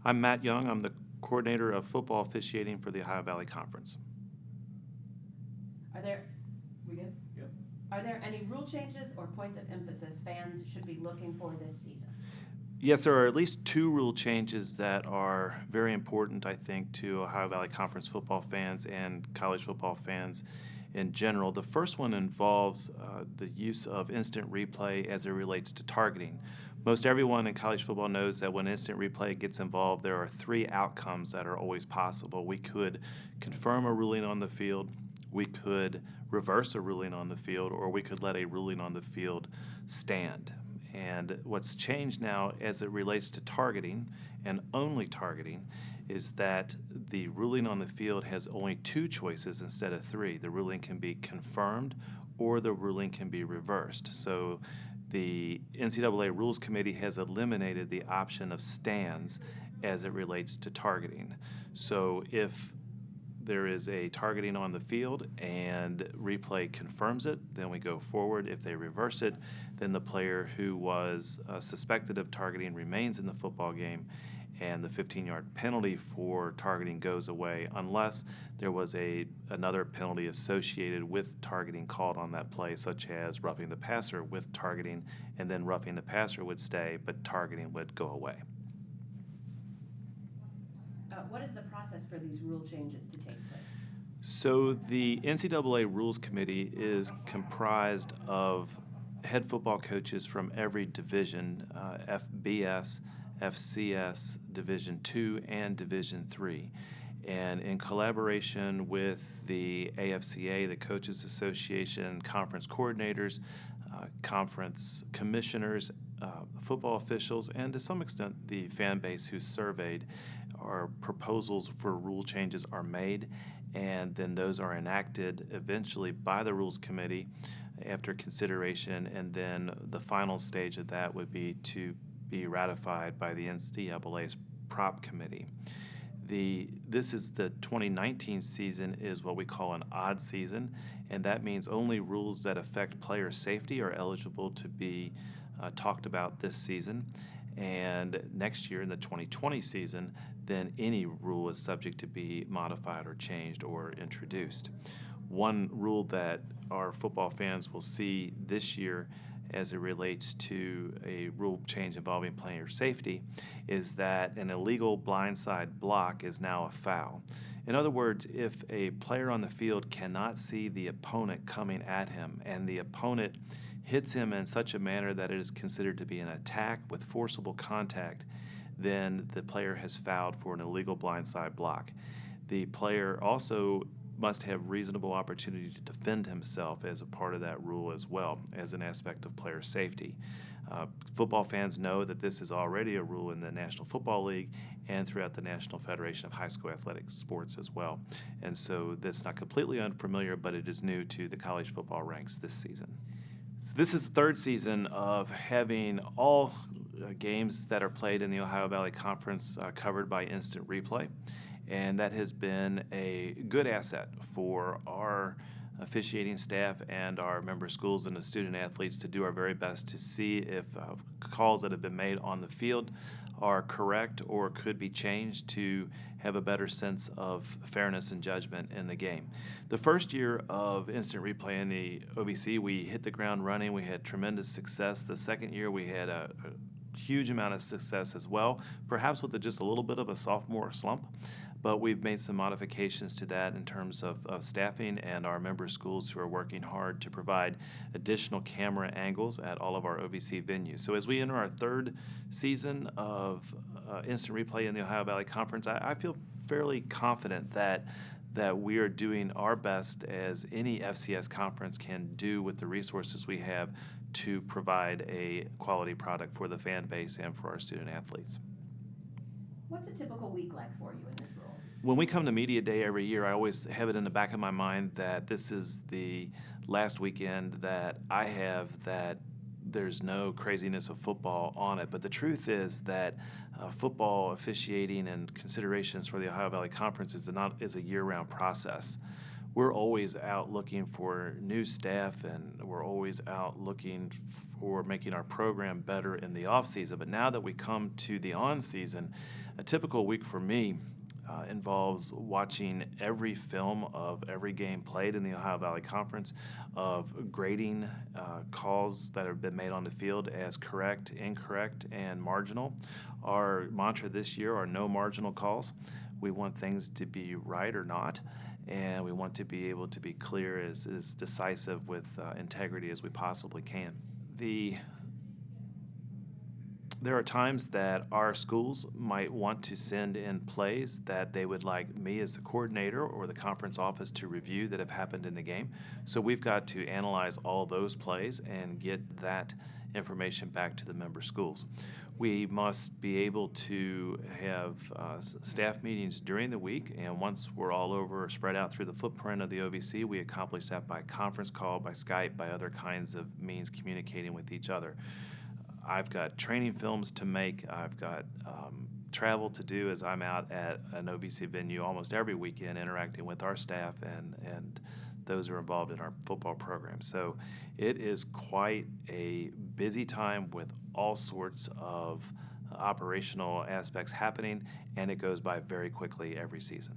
I'm Matt Young. I'm the coordinator of football officiating for the Ohio Valley Conference. We good? Yep. Are there any rule changes or points of emphasis fans should be looking for this season? Yes, there are at least two rule changes that are very important, I think, to Ohio Valley Conference football fans and college football fans in general. The first one involves the use of instant replay as it relates to targeting. Most everyone in college football knows that when instant replay gets involved, there are three outcomes that are always possible. We could confirm a ruling on the field, we could reverse a ruling on the field, or we could let a ruling on the field stand. And what's changed now as it relates to targeting, and only targeting, is that the ruling on the field has only two choices instead of three. The ruling can be confirmed or the ruling can be reversed. So the NCAA Rules Committee has eliminated the option of stands as it relates to targeting. So if there is a targeting on the field and replay confirms it, then we go forward. If they reverse it, then the player who was suspected of targeting remains in the football game, and the 15-yard penalty for targeting goes away unless there was another penalty associated with targeting called on that play, such as roughing the passer with targeting, and then roughing the passer would stay, but targeting would go away. What is the process for these rule changes to take place? So the NCAA Rules Committee is comprised of head football coaches from every division, FBS, FCS, Division II, and Division III. And in collaboration with the AFCA, the Coaches Association, conference coordinators, conference commissioners, football officials, and to some extent the fan base who's surveyed, our proposals for rule changes are made, and then those are enacted eventually by the Rules Committee after consideration, and then the final stage of that would be to be ratified by the NCAA's Prop Committee. This is the 2019 season is what we call an odd season, and that means only rules that affect player safety are eligible to be talked about this season. And next year in the 2020 season, then any rule is subject to be modified or changed or introduced. One rule that our football fans will see this year as it relates to a rule change involving player safety is that an illegal blindside block is now a foul. In other words, if a player on the field cannot see the opponent coming at him and the opponent hits him in such a manner that it is considered to be an attack with forcible contact, then the player has fouled for an illegal blindside block. The player also must have reasonable opportunity to defend himself as a part of that rule as well, as an aspect of player safety. Football fans know that this is already a rule in the National Football League and throughout the National Federation of High School Athletic Sports as well. And so this is not completely unfamiliar, but it is new to the college football ranks this season. So this is the third season of having all games that are played in the Ohio Valley Conference covered by instant replay, and that has been a good asset for our officiating staff and our member schools and the student athletes to do our very best to see if calls that have been made on the field are correct or could be changed to have a better sense of fairness and judgment in the game. The first year of instant replay in the OVC, we hit the ground running. We had tremendous success. The second year, we had a huge amount of success as well, perhaps with just a little bit of a sophomore slump. But we've made some modifications to that in terms of staffing and our member schools who are working hard to provide additional camera angles at all of our OVC venues. So as we enter our third season of instant replay in the Ohio Valley Conference, I feel fairly confident that we are doing our best as any FCS conference can do with the resources we have to provide a quality product for the fan base and for our student athletes. What's a typical week like for you in this role? When we come to Media Day every year, I always have it in the back of my mind that this is the last weekend that I have that there's no craziness of football on it. But the truth is that football officiating and considerations for the Ohio Valley Conference is a year-round process. We're always out looking for new staff, and we're always out looking for making our program better in the off season. But now that we come to the on season, A typical week for me involves watching every film of every game played in the Ohio Valley Conference, of grading calls that have been made on the field as correct, incorrect, and marginal. Our mantra this year are no marginal calls. We want things to be right or not, and we want to be able to be clear, as decisive with integrity as we possibly can. There are times that our schools might want to send in plays that they would like me as the coordinator or the conference office to review that have happened in the game. So we've got to analyze all those plays and get that information back to the member schools. We must be able to have staff meetings during the week, and once we're all over, spread out through the footprint of the OVC, we accomplish that by conference call, by Skype, by other kinds of means communicating with each other. I've got training films to make. I've got travel to do, as I'm out at an OVC venue almost every weekend interacting with our staff and those who are involved in our football program. So it is quite a busy time with all sorts of operational aspects happening, and it goes by very quickly every season.